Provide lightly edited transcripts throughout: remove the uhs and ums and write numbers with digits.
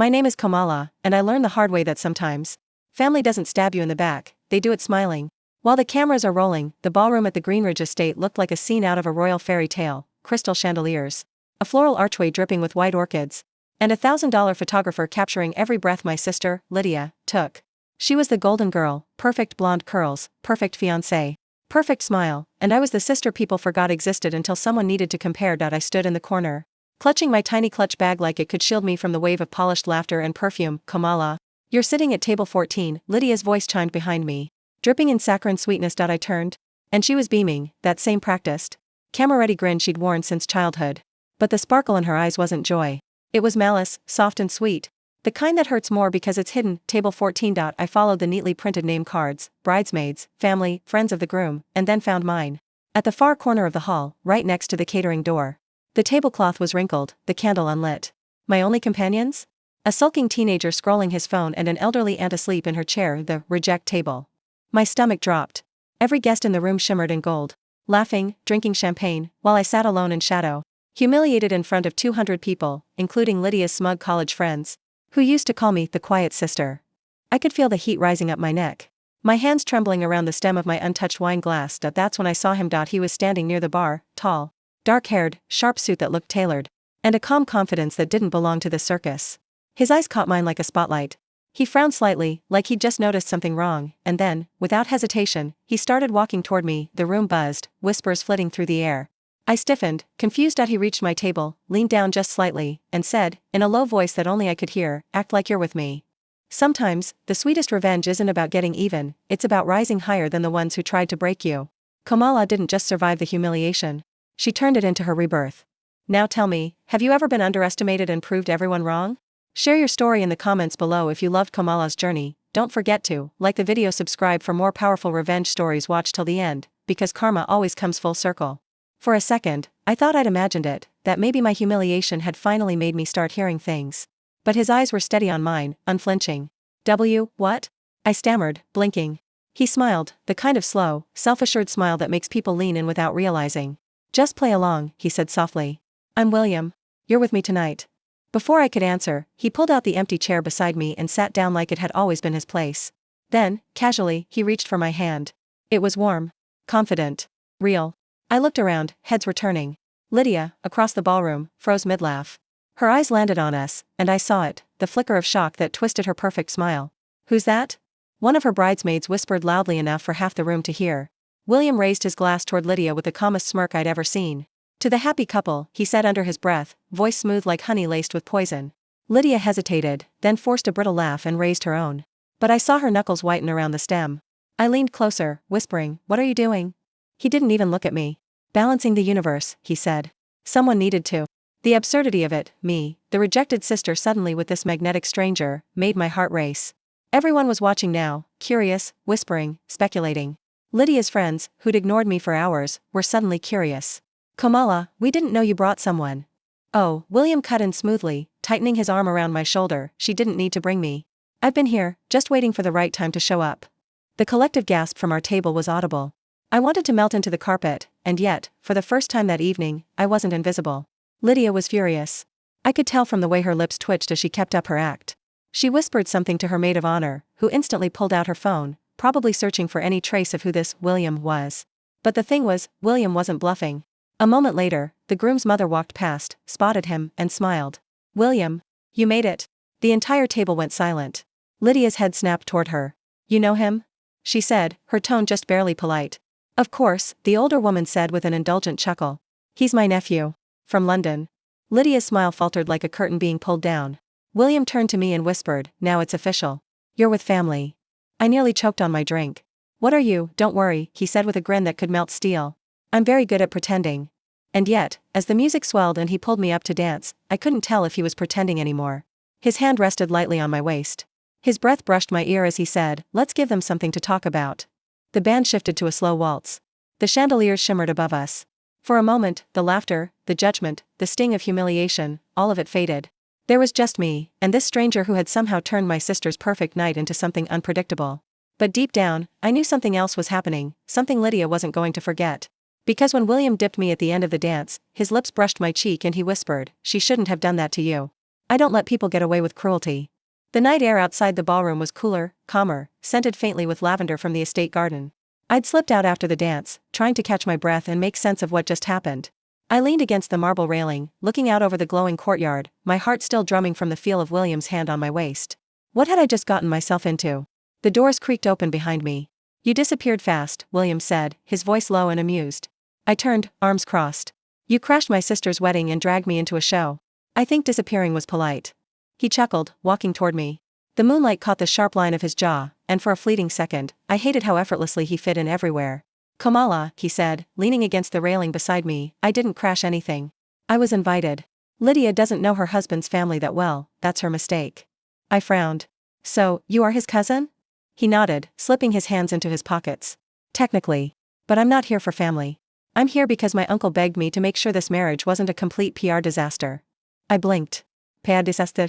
My name is Komala, and I learned the hard way that sometimes family doesn't stab you in the back, they do it smiling. While the cameras are rolling, the ballroom at the Greenridge estate looked like a scene out of a royal fairy tale: crystal chandeliers, a floral archway dripping with white orchids, and $1,000 photographer capturing every breath my sister, Lydia, took. She was the golden girl, perfect blonde curls, perfect fiancée, perfect smile, and I was the sister people forgot existed until someone needed to compare. I stood in the corner, clutching my tiny clutch bag like it could shield me from the wave of polished laughter and perfume. Komala, you're sitting at table 14, Lydia's voice chimed behind me, dripping in saccharine sweetness. I turned, and she was beaming, that same practiced, camera-ready grin she'd worn since childhood. But the sparkle in her eyes wasn't joy. It was malice, soft and sweet. The kind that hurts more because it's hidden. Table 14. I followed the neatly printed name cards: bridesmaids, family, friends of the groom, and then found mine. At the far corner of the hall, right next to the catering door. The tablecloth was wrinkled, the candle unlit. My only companions? A sulking teenager scrolling his phone and an elderly aunt asleep in her chair, the reject table. My stomach dropped. Every guest in the room shimmered in gold, laughing, drinking champagne, while I sat alone in shadow, humiliated in front of 200 people, including Lydia's smug college friends, who used to call me the quiet sister. I could feel the heat rising up my neck, my hands trembling around the stem of my untouched wine glass. That's when I saw him. He was standing near the bar, tall, dark-haired, sharp suit that looked tailored, and a calm confidence that didn't belong to the circus. His eyes caught mine like a spotlight. He frowned slightly, like he'd just noticed something wrong, and then, without hesitation, he started walking toward me. The room buzzed, whispers flitting through the air. I stiffened, confused. He reached my table, leaned down just slightly, and said, in a low voice that only I could hear, "Act like you're with me." Sometimes, the sweetest revenge isn't about getting even, it's about rising higher than the ones who tried to break you. Komala didn't just survive the humiliation. She turned it into her rebirth. Now tell me, have you ever been underestimated and proved everyone wrong? Share your story in the comments below. If you loved Komala's journey, don't forget to like the video, subscribe for more powerful revenge stories. Watch till the end, because karma always comes full circle. For a second, I thought I'd imagined it, that maybe my humiliation had finally made me start hearing things. But his eyes were steady on mine, unflinching. What? I stammered, blinking. He smiled, the kind of slow, self-assured smile that makes people lean in without realizing. Just play along, he said softly. I'm William. You're with me tonight. Before I could answer, he pulled out the empty chair beside me and sat down like it had always been his place. Then, casually, he reached for my hand. It was warm, confident, real. I looked around, heads were turning. Lydia, across the ballroom, froze mid-laugh. Her eyes landed on us, and I saw it, the flicker of shock that twisted her perfect smile. Who's that? One of her bridesmaids whispered loudly enough for half the room to hear. William raised his glass toward Lydia with the calmest smirk I'd ever seen. To the happy couple, he said under his breath, voice smooth like honey laced with poison. Lydia hesitated, then forced a brittle laugh and raised her own. But I saw her knuckles whiten around the stem. I leaned closer, whispering, "What are you doing?" He didn't even look at me. "Balancing the universe," he said. Someone needed to. The absurdity of it, me, the rejected sister suddenly with this magnetic stranger, made my heart race. Everyone was watching now, curious, whispering, speculating. Lydia's friends, who'd ignored me for hours, were suddenly curious. "Komala, we didn't know you brought someone." "Oh," William cut in smoothly, tightening his arm around my shoulder, "she didn't need to bring me. I've been here, just waiting for the right time to show up." The collective gasp from our table was audible. I wanted to melt into the carpet, and yet, for the first time that evening, I wasn't invisible. Lydia was furious. I could tell from the way her lips twitched as she kept up her act. She whispered something to her maid of honor, who instantly pulled out her phone, probably searching for any trace of who this William was. But the thing was, William wasn't bluffing. A moment later, the groom's mother walked past, spotted him, and smiled. "William, you made it." The entire table went silent. Lydia's head snapped toward her. "You know him?" she said, her tone just barely polite. "Of course," the older woman said with an indulgent chuckle. "He's my nephew. From London." Lydia's smile faltered like a curtain being pulled down. William turned to me and whispered, "Now it's official. You're with family." I nearly choked on my drink. "What are you?" "Don't worry," he said with a grin that could melt steel. "I'm very good at pretending." And yet, as the music swelled and he pulled me up to dance, I couldn't tell if he was pretending anymore. His hand rested lightly on my waist. His breath brushed my ear as he said, "Let's give them something to talk about." The band shifted to a slow waltz. The chandeliers shimmered above us. For a moment, the laughter, the judgment, the sting of humiliation, all of it faded. There was just me, and this stranger who had somehow turned my sister's perfect night into something unpredictable. But deep down, I knew something else was happening, something Lydia wasn't going to forget. Because when William dipped me at the end of the dance, his lips brushed my cheek and he whispered, "She shouldn't have done that to you." I don't let people get away with cruelty. The night air outside the ballroom was cooler, calmer, scented faintly with lavender from the estate garden. I'd slipped out after the dance, trying to catch my breath and make sense of what just happened. I leaned against the marble railing, looking out over the glowing courtyard, my heart still drumming from the feel of William's hand on my waist. What had I just gotten myself into? The doors creaked open behind me. You disappeared fast, William said, his voice low and amused. I turned, arms crossed. You crashed my sister's wedding and dragged me into a show. I think disappearing was polite. He chuckled, walking toward me. The moonlight caught the sharp line of his jaw, and for a fleeting second, I hated how effortlessly he fit in everywhere. Komala, he said, leaning against the railing beside me, I didn't crash anything. I was invited. Lydia doesn't know her husband's family that well, that's her mistake. I frowned. So, you are his cousin? He nodded, slipping his hands into his pockets. Technically. But I'm not here for family. I'm here because my uncle begged me to make sure this marriage wasn't a complete PR disaster. I blinked. PR disaster?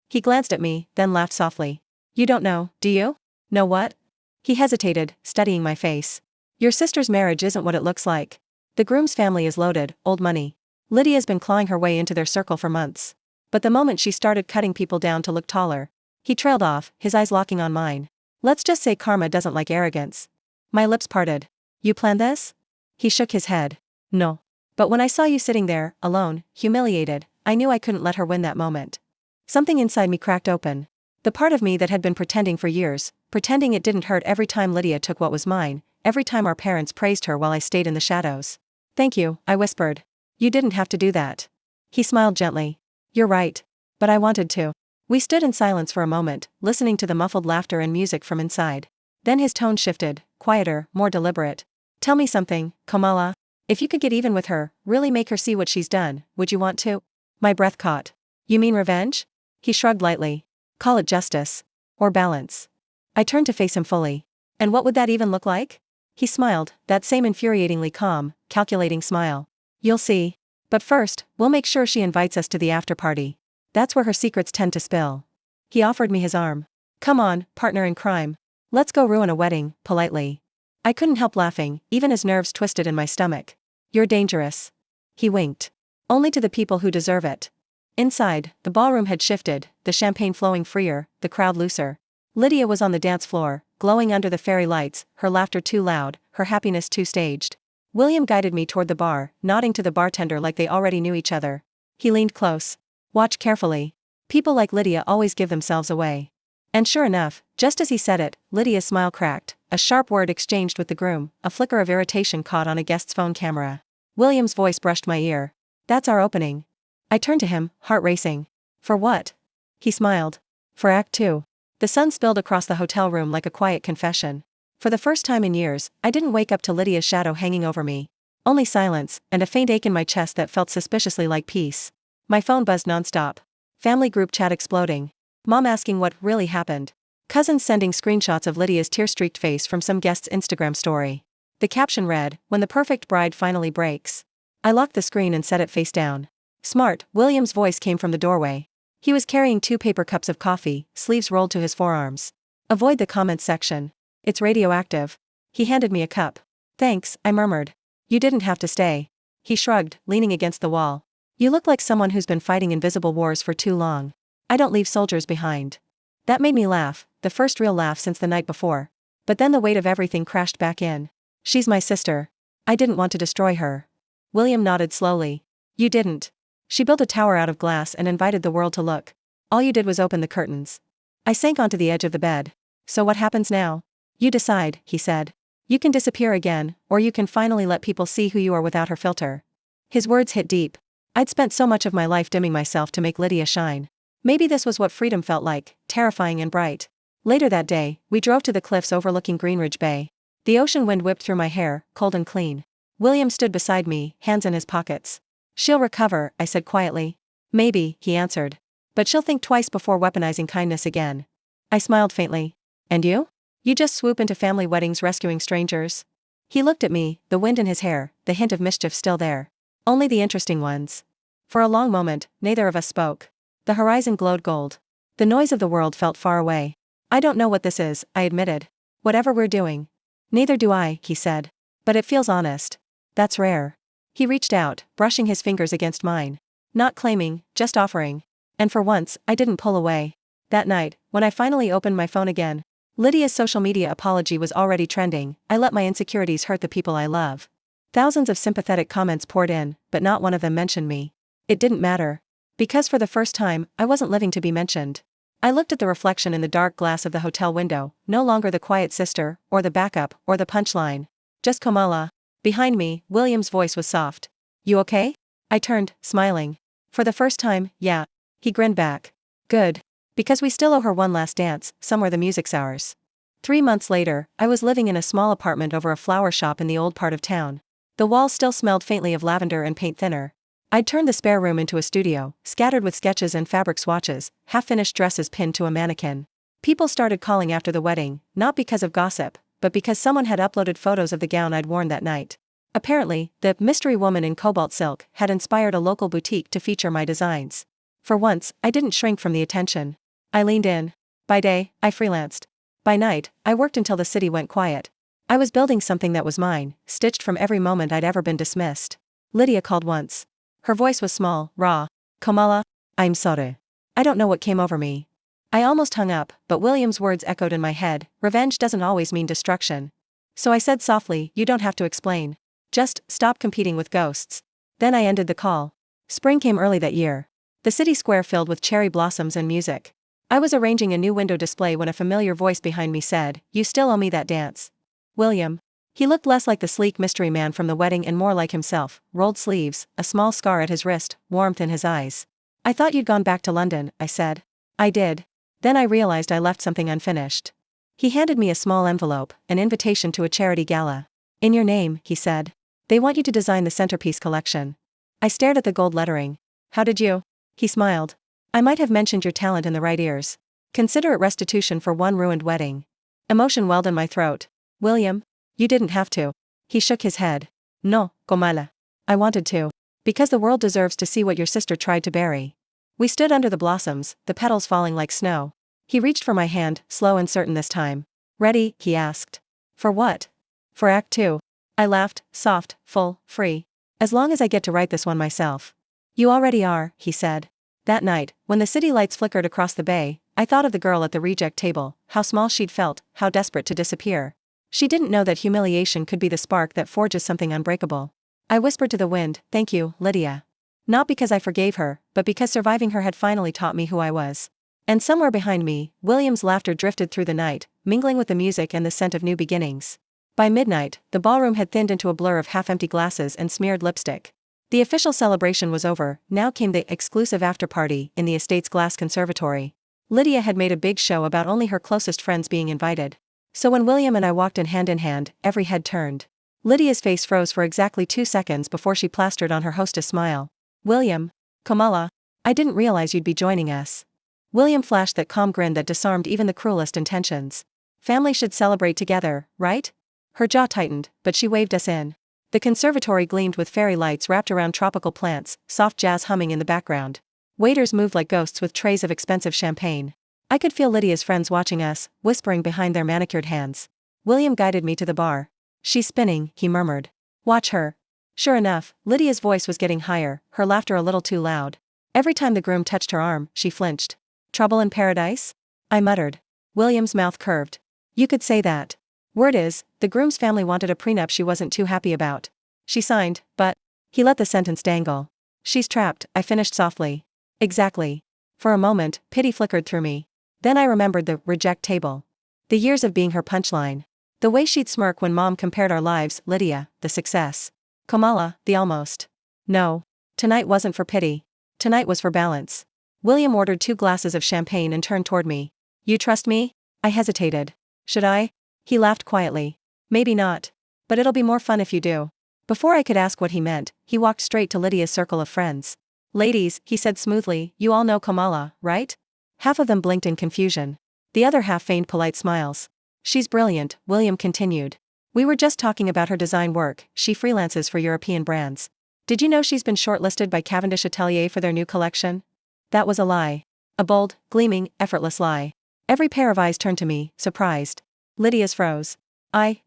He glanced at me, then laughed softly. You don't know, do you? Know what? He hesitated, studying my face. Your sister's marriage isn't what it looks like. The groom's family is loaded, old money. Lydia's been clawing her way into their circle for months. But the moment she started cutting people down to look taller, he trailed off, his eyes locking on mine. Let's just say karma doesn't like arrogance. My lips parted. You planned this? He shook his head. No. But when I saw you sitting there, alone, humiliated, I knew I couldn't let her win that moment. Something inside me cracked open. The part of me that had been pretending for years, pretending it didn't hurt every time Lydia took what was mine, every time our parents praised her while I stayed in the shadows. Thank you, I whispered. You didn't have to do that. He smiled gently. You're right. But I wanted to. We stood in silence for a moment, listening to the muffled laughter and music from inside. Then his tone shifted, quieter, more deliberate. Tell me something, Komala. If you could get even with her, really make her see what she's done, would you want to? My breath caught. You mean revenge? He shrugged lightly. Call it justice. Or balance. I turned to face him fully. And what would that even look like? He smiled, that same infuriatingly calm, calculating smile. You'll see. But first, we'll make sure she invites us to the after party. That's where her secrets tend to spill. He offered me his arm. Come on, partner in crime. Let's go ruin a wedding, politely. I couldn't help laughing, even as nerves twisted in my stomach. You're dangerous. He winked. Only to the people who deserve it. Inside, the ballroom had shifted, the champagne flowing freer, the crowd looser. Lydia was on the dance floor, glowing under the fairy lights, her laughter too loud, her happiness too staged. William guided me toward the bar, nodding to the bartender like they already knew each other. He leaned close. Watch carefully. People like Lydia always give themselves away. And sure enough, just as he said it, Lydia's smile cracked, a sharp word exchanged with the groom, a flicker of irritation caught on a guest's phone camera. William's voice brushed my ear. That's our opening. I turned to him, heart racing. For what? He smiled. For Act 2. The sun spilled across the hotel room like a quiet confession. For the first time in years, I didn't wake up to Lydia's shadow hanging over me. Only silence, and a faint ache in my chest that felt suspiciously like peace. My phone buzzed nonstop. Family group chat exploding. Mom asking what really happened. Cousins sending screenshots of Lydia's tear-streaked face from some guest's Instagram story. The caption read, "When the perfect bride finally breaks." I locked the screen and set it face down. Smart, William's voice came from the doorway. He was carrying 2 paper cups of coffee, sleeves rolled to his forearms. Avoid the comments section. It's radioactive. He handed me a cup. Thanks, I murmured. You didn't have to stay. He shrugged, leaning against the wall. You look like someone who's been fighting invisible wars for too long. I don't leave soldiers behind. That made me laugh, the first real laugh since the night before. But then the weight of everything crashed back in. She's my sister. I didn't want to destroy her. William nodded slowly. You didn't. She built a tower out of glass and invited the world to look. All you did was open the curtains. I sank onto the edge of the bed. So what happens now? You decide, he said. You can disappear again, or you can finally let people see who you are without her filter. His words hit deep. I'd spent so much of my life dimming myself to make Lydia shine. Maybe this was what freedom felt like, terrifying and bright. Later that day, we drove to the cliffs overlooking Greenridge Bay. The ocean wind whipped through my hair, cold and clean. William stood beside me, hands in his pockets. She'll recover, I said quietly. Maybe, he answered. But she'll think twice before weaponizing kindness again. I smiled faintly. And you? You just swoop into family weddings rescuing strangers? He looked at me, the wind in his hair, the hint of mischief still there. Only the interesting ones. For a long moment, neither of us spoke. The horizon glowed gold. The noise of the world felt far away. I don't know what this is, I admitted. Whatever we're doing. Neither do I, he said. But it feels honest. That's rare. He reached out, brushing his fingers against mine. Not claiming, just offering. And for once, I didn't pull away. That night, when I finally opened my phone again, Lydia's social media apology was already trending. I let my insecurities hurt the people I love. Thousands of sympathetic comments poured in, but not one of them mentioned me. It didn't matter. Because for the first time, I wasn't living to be mentioned. I looked at the reflection in the dark glass of the hotel window, no longer the quiet sister, or the backup, or the punchline. Just Komala. Behind me, William's voice was soft. You okay? I turned, smiling. For the first time, yeah. He grinned back. Good. Because we still owe her one last dance, somewhere the music's ours. 3 months later, I was living in a small apartment over a flower shop in the old part of town. The walls still smelled faintly of lavender and paint thinner. I'd turned the spare room into a studio, scattered with sketches and fabric swatches, half-finished dresses pinned to a mannequin. People started calling after the wedding, not because of gossip, but because someone had uploaded photos of the gown I'd worn that night. Apparently, the mystery woman in cobalt silk had inspired a local boutique to feature my designs. For once, I didn't shrink from the attention. I leaned in. By day, I freelanced. By night, I worked until the city went quiet. I was building something that was mine, stitched from every moment I'd ever been dismissed. Lydia called once. Her voice was small, raw. Komala, I'm sorry. I don't know what came over me. I almost hung up, but William's words echoed in my head. Revenge doesn't always mean destruction. So I said softly, you don't have to explain. Just, stop competing with ghosts. Then I ended the call. Spring came early that year. The city square filled with cherry blossoms and music. I was arranging a new window display when a familiar voice behind me said, you still owe me that dance. William. He looked less like the sleek mystery man from the wedding and more like himself, rolled sleeves, a small scar at his wrist, warmth in his eyes. I thought you'd gone back to London, I said. I did. Then I realized I left something unfinished. He handed me a small envelope, an invitation to a charity gala. In your name, he said. They want you to design the centerpiece collection. I stared at the gold lettering. How did you? He smiled. I might have mentioned your talent in the right ears. Consider it restitution for one ruined wedding. Emotion welled in my throat. William? You didn't have to. He shook his head. No, Komala. I wanted to. Because the world deserves to see what your sister tried to bury. We stood under the blossoms, the petals falling like snow. He reached for my hand, slow and certain this time. Ready? He asked. For what? For Act 2. I laughed, soft, full, free. As long as I get to write this one myself. You already are, he said. That night, when the city lights flickered across the bay, I thought of the girl at the reject table, how small she'd felt, how desperate to disappear. She didn't know that humiliation could be the spark that forges something unbreakable. I whispered to the wind, thank you, Lydia. Not because I forgave her, but because surviving her had finally taught me who I was. And somewhere behind me, William's laughter drifted through the night, mingling with the music and the scent of new beginnings. By midnight, the ballroom had thinned into a blur of half-empty glasses and smeared lipstick. The official celebration was over, now came the exclusive after-party in the estate's glass conservatory. Lydia had made a big show about only her closest friends being invited. So when William and I walked in hand, every head turned. Lydia's face froze for exactly 2 seconds before she plastered on her hostess smile. William. Komala. I didn't realize you'd be joining us. William flashed that calm grin that disarmed even the cruelest intentions. Family should celebrate together, right? Her jaw tightened, but she waved us in. The conservatory gleamed with fairy lights wrapped around tropical plants, soft jazz humming in the background. Waiters moved like ghosts with trays of expensive champagne. I could feel Lydia's friends watching us, whispering behind their manicured hands. William guided me to the bar. She's spinning, he murmured. Watch her. Sure enough, Lydia's voice was getting higher, her laughter a little too loud. Every time the groom touched her arm, she flinched. Trouble in paradise? I muttered. William's mouth curved. You could say that. Word is, the groom's family wanted a prenup she wasn't too happy about. She signed, but... He let the sentence dangle. She's trapped, I finished softly. Exactly. For a moment, pity flickered through me. Then I remembered the reject table. The years of being her punchline. The way she'd smirk when Mom compared our lives, Lydia, the success. Komala, the almost. No. Tonight wasn't for pity. Tonight was for balance. William ordered 2 glasses of champagne and turned toward me. You trust me? I hesitated. Should I? He laughed quietly. Maybe not. But it'll be more fun if you do. Before I could ask what he meant, he walked straight to Lydia's circle of friends. Ladies, he said smoothly, you all know Komala, right? Half of them blinked in confusion. The other half feigned polite smiles. She's brilliant, William continued. We were just talking about her design work, she freelances for European brands. Did you know she's been shortlisted by Cavendish Atelier for their new collection? That was a lie. A bold, gleaming, effortless lie. Every pair of eyes turned to me, surprised. Lydia's froze. I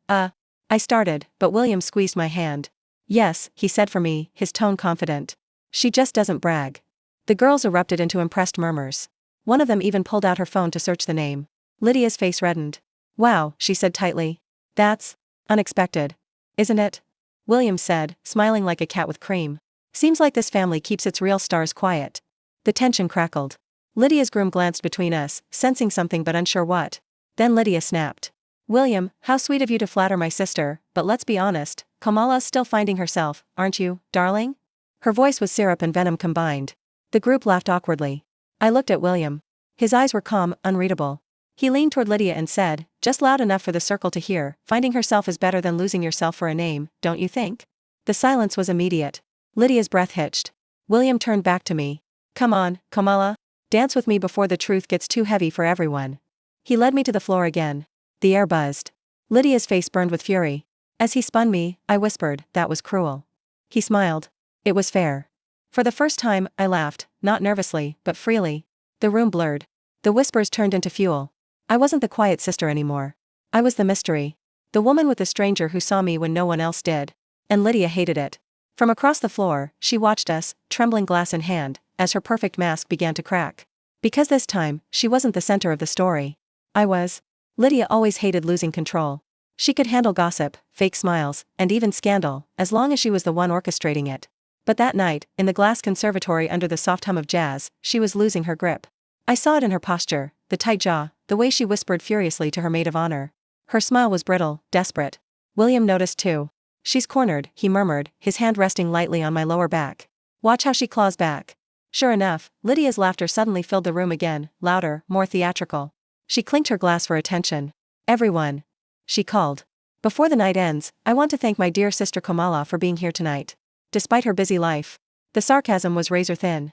started, but William squeezed my hand. Yes, he said for me, his tone confident. She just doesn't brag. The girls erupted into impressed murmurs. One of them even pulled out her phone to search the name. Lydia's face reddened. Wow, she said tightly. That's unexpected. Isn't it? William said, smiling like a cat with cream. Seems like this family keeps its real stars quiet. The tension crackled. Lydia's groom glanced between us, sensing something but unsure what. Then Lydia snapped. William, how sweet of you to flatter my sister, but let's be honest, Komala's still finding herself, aren't you, darling? Her voice was syrup and venom combined. The group laughed awkwardly. I looked at William. His eyes were calm, unreadable. He leaned toward Lydia and said, just loud enough for the circle to hear, finding herself is better than losing yourself for a name, don't you think? The silence was immediate. Lydia's breath hitched. William turned back to me. Come on, Komala. Dance with me before the truth gets too heavy for everyone. He led me to the floor again. The air buzzed. Lydia's face burned with fury. As he spun me, I whispered, that was cruel. He smiled. It was fair. For the first time, I laughed, not nervously, but freely. The room blurred. The whispers turned into fuel. I wasn't the quiet sister anymore. I was the mystery. The woman with the stranger who saw me when no one else did. And Lydia hated it. From across the floor, she watched us, trembling glass in hand, as her perfect mask began to crack. Because this time, she wasn't the center of the story. I was. Lydia always hated losing control. She could handle gossip, fake smiles, and even scandal, as long as she was the one orchestrating it. But that night, in the glass conservatory under the soft hum of jazz, she was losing her grip. I saw it in her posture, the tight jaw, the way she whispered furiously to her maid of honor. Her smile was brittle, desperate. William noticed too. She's cornered, he murmured, his hand resting lightly on my lower back. Watch how she claws back. Sure enough, Lydia's laughter suddenly filled the room again, louder, more theatrical. She clinked her glass for attention. Everyone. She called. Before the night ends, I want to thank my dear sister Komala for being here tonight. Despite her busy life. The sarcasm was razor thin.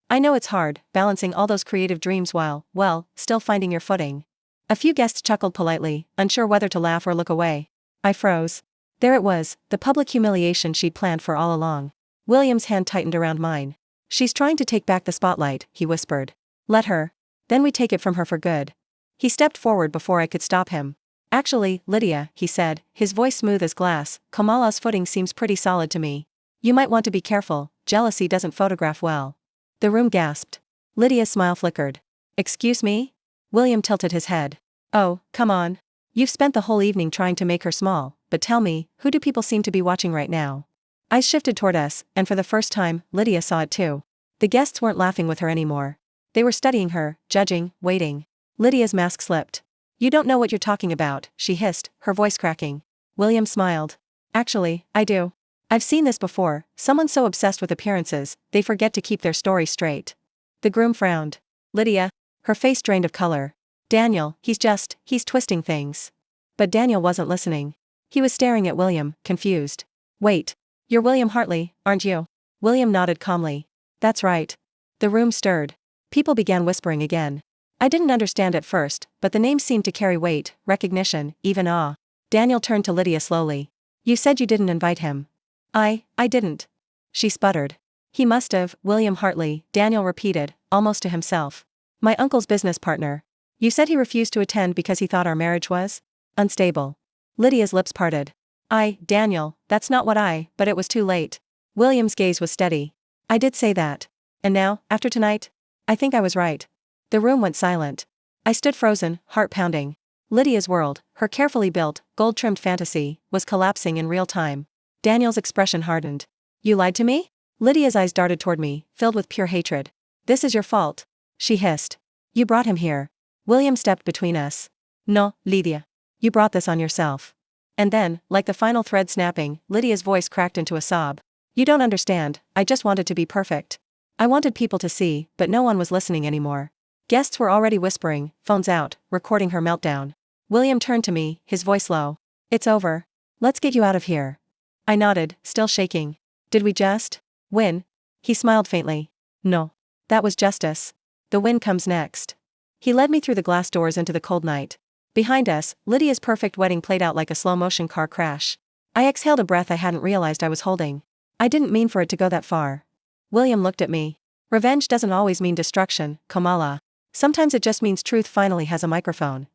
I know it's hard, balancing all those creative dreams while, well, still finding your footing. A few guests chuckled politely, unsure whether to laugh or look away. I froze. There it was, the public humiliation she'd planned for all along. William's hand tightened around mine. She's trying to take back the spotlight, he whispered. Let her. Then we take it from her for good. He stepped forward before I could stop him. Actually, Lydia, he said, his voice smooth as glass, Komala's footing seems pretty solid to me. You might want to be careful, jealousy doesn't photograph well. The room gasped. Lydia's smile flickered. Excuse me? William tilted his head. Oh, come on. You've spent the whole evening trying to make her small, but tell me, who do people seem to be watching right now? Eyes shifted toward us, and for the first time, Lydia saw it too. The guests weren't laughing with her anymore. They were studying her, judging, waiting. Lydia's mask slipped. You don't know what you're talking about, she hissed, her voice cracking. William smiled. Actually, I do. I've seen this before, someone so obsessed with appearances, they forget to keep their story straight. The groom frowned. Lydia. Her face drained of color. Daniel, he's twisting things. But Daniel wasn't listening. He was staring at William, confused. Wait. You're William Hartley, aren't you? William nodded calmly. That's right. The room stirred. People began whispering again. I didn't understand at first, but the name seemed to carry weight, recognition, even awe. Daniel turned to Lydia slowly. You said you didn't invite him. I didn't. She sputtered. He must have, William Hartley, Daniel repeated, almost to himself. My uncle's business partner. You said he refused to attend because he thought our marriage was unstable. Lydia's lips parted. Daniel, that's not what but it was too late. William's gaze was steady. I did say that. And now, after tonight? I think I was right. The room went silent. I stood frozen, heart pounding. Lydia's world, her carefully built, gold-trimmed fantasy, was collapsing in real time. Daniel's expression hardened. You lied to me? Lydia's eyes darted toward me, filled with pure hatred. This is your fault. She hissed. You brought him here. William stepped between us. No, Lydia. You brought this on yourself. And then, like the final thread snapping, Lydia's voice cracked into a sob. You don't understand, I just wanted to be perfect. I wanted people to see, but no one was listening anymore. Guests were already whispering, phones out, recording her meltdown. William turned to me, his voice low. It's over. Let's get you out of here. I nodded, still shaking. Did we just win? He smiled faintly. No. That was justice. The win comes next. He led me through the glass doors into the cold night. Behind us, Lydia's perfect wedding played out like a slow-motion car crash. I exhaled a breath I hadn't realized I was holding. I didn't mean for it to go that far. William looked at me. Revenge doesn't always mean destruction, Komala. Sometimes it just means truth finally has a microphone.